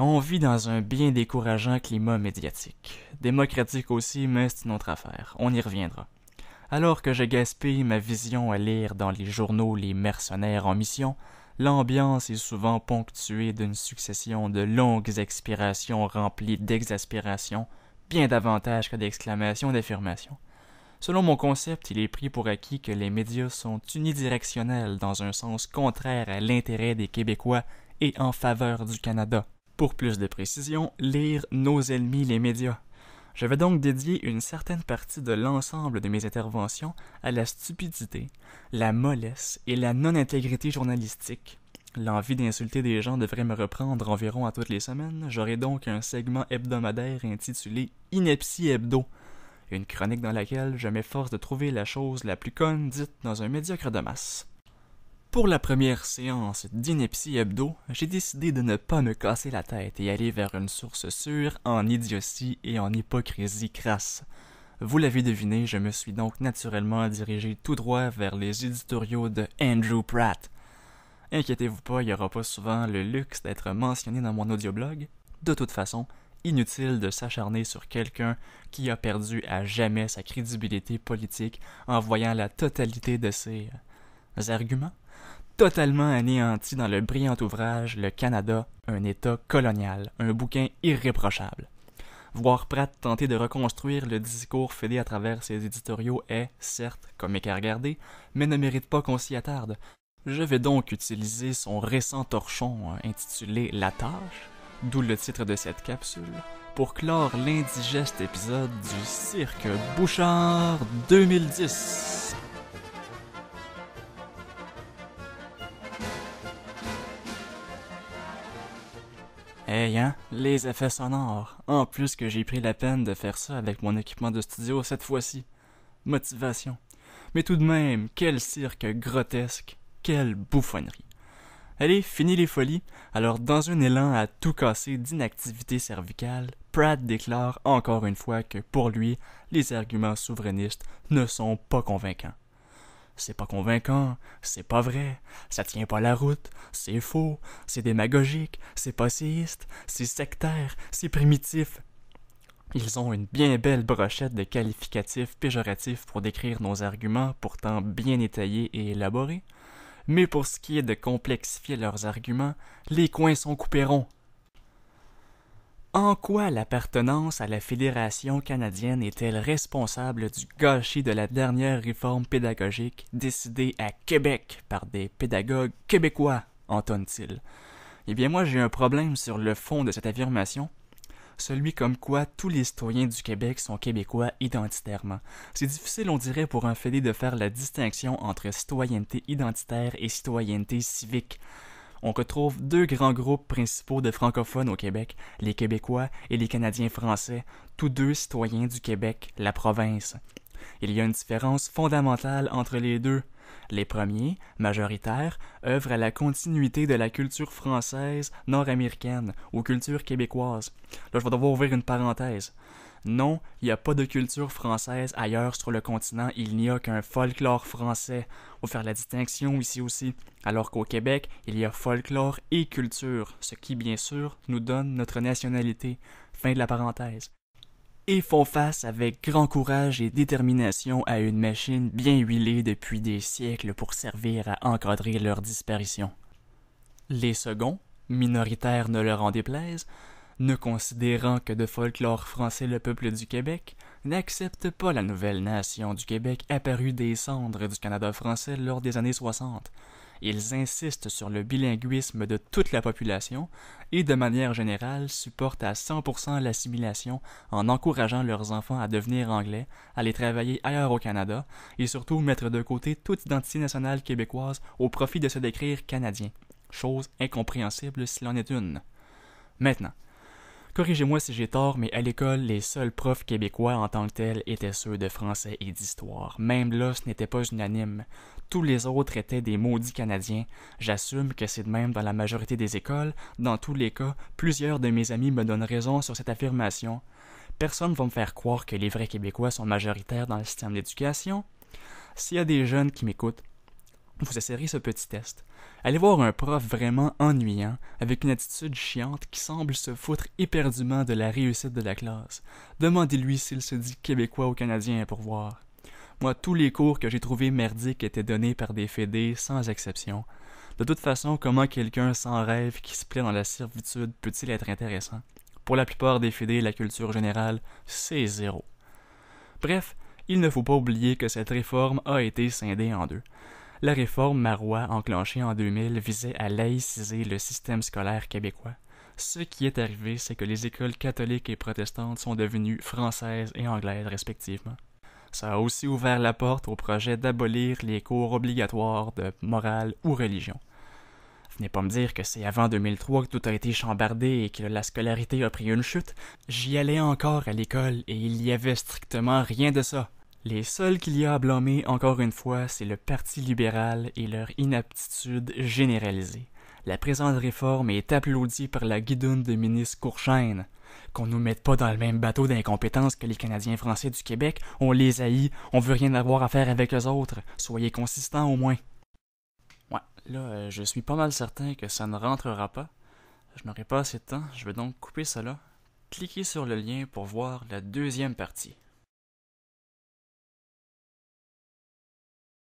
on vit dans un bien décourageant climat médiatique. Démocratique aussi, mais c'est une autre affaire. On y reviendra. Alors que je gaspille ma vision à lire dans les journaux les mercenaires en mission, l'ambiance est souvent ponctuée d'une succession de longues expirations remplies d'exaspération, bien davantage que d'exclamations et d'affirmations. Selon mon concept, il est pris pour acquis que les médias sont unidirectionnels dans un sens contraire à l'intérêt des Québécois et en faveur du Canada. Pour plus de précision, lire Nos ennemis les médias. Je vais donc dédier une certaine partie de l'ensemble de mes interventions à la stupidité, la mollesse et la non-intégrité journalistique. L'envie d'insulter des gens devrait me reprendre environ à toutes les semaines. J'aurai donc un segment hebdomadaire intitulé Ineptie Hebdo, une chronique dans laquelle je m'efforce de trouver la chose la plus conne dite dans un médiocre de masse. Pour la première séance d'Ineptie Hebdo, j'ai décidé de ne pas me casser la tête et aller vers une source sûre en idiotie et en hypocrisie crasse. Vous l'avez deviné, je me suis donc naturellement dirigé tout droit vers les éditoriaux de Andrew Pratt. Inquiétez-vous pas, il n'y aura pas souvent le luxe d'être mentionné dans mon audioblog. De toute façon, inutile de s'acharner sur quelqu'un qui a perdu à jamais sa crédibilité politique en voyant la totalité de ses arguments totalement anéantis dans le brillant ouvrage Le Canada, un État colonial, un bouquin irréprochable. Voir Pratt tenter de reconstruire le discours fédé à travers ses éditoriaux est, certes, comique à regarder, mais ne mérite pas qu'on s'y attarde. Je vais donc utiliser son récent torchon intitulé La Tâche, d'où le titre de cette capsule, pour clore l'indigeste épisode du Cirque Bouchard 2010. Hey, hein, les effets sonores. En plus que j'ai pris la peine de faire ça avec mon équipement de studio cette fois-ci. Motivation. Mais tout de même, quel cirque grotesque, quelle bouffonnerie. Allez, fini les folies. Alors, dans un élan à tout casser d'inactivité cervicale, Pratt déclare encore une fois que pour lui, les arguments souverainistes ne sont pas convaincants. C'est pas convaincant, c'est pas vrai, ça tient pas la route, c'est faux, c'est démagogique, c'est passéiste, c'est sectaire, c'est primitif. Ils ont une bien belle brochette de qualificatifs péjoratifs pour décrire nos arguments pourtant bien étayés et élaborés. Mais pour ce qui est de complexifier leurs arguments, les coins sont coupés ronds. En quoi l'appartenance à la Fédération canadienne est-elle responsable du gâchis de la dernière réforme pédagogique décidée à Québec par des pédagogues québécois, entonne-t-il. Eh bien moi j'ai un problème sur le fond de cette affirmation, celui comme quoi tous les citoyens du Québec sont québécois identitairement. C'est difficile, on dirait, pour un fédé de faire la distinction entre citoyenneté identitaire et citoyenneté civique. On retrouve deux grands groupes principaux de francophones au Québec, les Québécois et les Canadiens français, tous deux citoyens du Québec, la province. Il y a une différence fondamentale entre les deux. Les premiers, majoritaires, œuvrent à la continuité de la culture française nord-américaine ou culture québécoise. Là, je vais devoir ouvrir une parenthèse. Non, il n'y a pas de culture française ailleurs sur le continent, il n'y a qu'un folklore français. On va faire la distinction ici aussi. Alors qu'au Québec, il y a folklore et culture, ce qui, bien sûr, nous donne notre nationalité. Fin de la parenthèse. Et font face avec grand courage et détermination à une machine bien huilée depuis des siècles pour servir à encadrer leur disparition. Les seconds, minoritaires ne leur en déplaise, ne considérant que de folklore français le peuple du Québec, n'acceptent pas la nouvelle nation du Québec apparue des cendres du Canada français lors des années 60. Ils insistent sur le bilinguisme de toute la population et, de manière générale, supportent à 100% l'assimilation en encourageant leurs enfants à devenir anglais, aller travailler ailleurs au Canada et surtout mettre de côté toute identité nationale québécoise au profit de se décrire canadien. Chose incompréhensible s'il en est une. Maintenant, corrigez-moi si j'ai tort, mais à l'école, les seuls profs québécois en tant que tels étaient ceux de français et d'histoire. Même là, ce n'était pas unanime. Tous les autres étaient des maudits Canadiens. J'assume que c'est de même dans la majorité des écoles. Dans tous les cas, plusieurs de mes amis me donnent raison sur cette affirmation. Personne ne va me faire croire que les vrais Québécois sont majoritaires dans le système d'éducation. S'il y a des jeunes qui m'écoutent, Vous essayerez ce petit test. Allez voir un prof vraiment ennuyant, avec une attitude chiante qui semble se foutre éperdument de la réussite de la classe. Demandez-lui s'il se dit québécois ou canadien pour voir. Moi, tous les cours que j'ai trouvés merdiques étaient donnés par des fédés, sans exception. De toute façon, comment quelqu'un sans rêve qui se plaît dans la servitude peut-il être intéressant? Pour la plupart des fédés, la culture générale, c'est zéro. Bref, il ne faut pas oublier que cette réforme a été scindée en deux. La réforme Marois, enclenchée en 2000, visait à laïciser le système scolaire québécois. Ce qui est arrivé, c'est que les écoles catholiques et protestantes sont devenues françaises et anglaises respectivement. Ça a aussi ouvert la porte au projet d'abolir les cours obligatoires de morale ou religion. Venez pas me dire que c'est avant 2003 que tout a été chambardé et que la scolarité a pris une chute. J'y allais encore à l'école et il y avait strictement rien de ça. Les seuls qu'il y a à blâmer, encore une fois, c'est le Parti libéral et leur inaptitude généralisée. La présente réforme est applaudie par la guidoune de ministre Courchaine. Qu'on nous mette pas dans le même bateau d'incompétence que les Canadiens français du Québec, on les haït, on veut rien avoir à faire avec eux autres. Soyez consistants au moins. Ouais, là, je suis pas mal certain que ça ne rentrera pas. Je n'aurai pas assez de temps, je vais donc couper ça là. Cliquez sur le lien pour voir la deuxième partie.